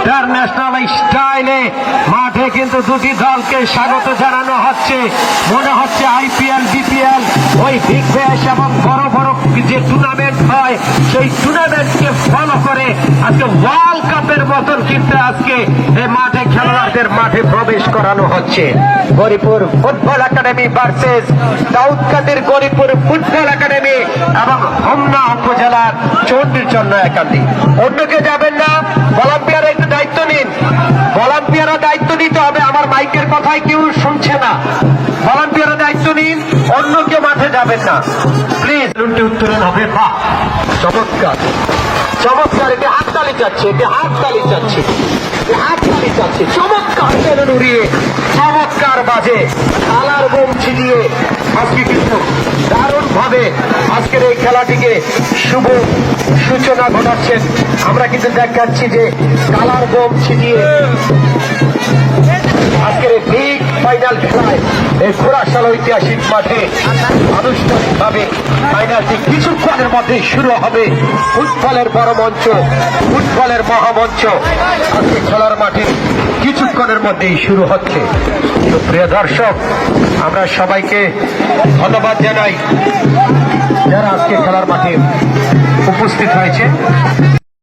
International স্টাইলে মাঠে কিন্তু দুটি দলকে স্বাগত জানানো হচ্ছে। মনে হচ্ছে আইপিএল, বিপিএল, ওই বিগ ব্যাশ এবং বড় বড় যে টুর্নামেন্ট হয় সেই টুর্নামেন্টকে ফলো করে আজকে ওয়ার্ল্ড কাপের মতন কিন্তু আজকে এই মাঠে খেলোয়াড়দের মাঠে প্রবেশ করানো হচ্ছে। গরিপুর ফুটবল একাডেমি ভার্সেস দাউদকাদের গরিপুর ফুটবল একাডেমি এবং হোমনা উপজেলার চণ্ডীচন্ন একাডেমি। অন্যকে যাবেন না, ভলান্টিয়ার একটু দায়িত্ব নিন। ভলান্টিয়াররা দায়িত্ব নিতে হবে, আমার মাইকের কথায় কেউ শুনছে না। ভলান্টিয়াররা দায়িত্ব নিন, অন্য কেউ মাঠে যাবেন না প্লিজ। উত্তরণ হবে বাহ, চমৎকার চমৎকার। এটি হাততালি চাচ্ছে, এটি হাততালি চাচ্ছে, হাততালি চাচ্ছে। চমৎকার বেলুন উড়িয়ে, চমৎকার বাজে, কালার বোম ছিটিয়ে আজকে কিন্তু দারুণ ভাবে আজকের এই খেলাটিকে শুভ সূচনা ঘটাচ্ছেন। আমরা কিন্তু দেখাচ্ছি যে কালার বোম ছিটিয়ে আজকের এই বিগ ফাইনাল খেলায় এই ঘোড়াশাল ঐতিহাসিক মাঠে আনুষ্ঠানিকভাবে ফাইনালটি কিছুক্ষণের মধ্যে শুরু হবে। ফুটবলের বড় মঞ্চ, ফুটবলের মহামঞ্চ আজকে খেলার মাঠে কিছুক্ষণের মধ্যেই শুরু হচ্ছে। প্রিয় দর্শক, আমরা সবাইকে ধন্যবাদ জানাই যারা আজকে খেলার মাঠে উপস্থিত হয়েছে।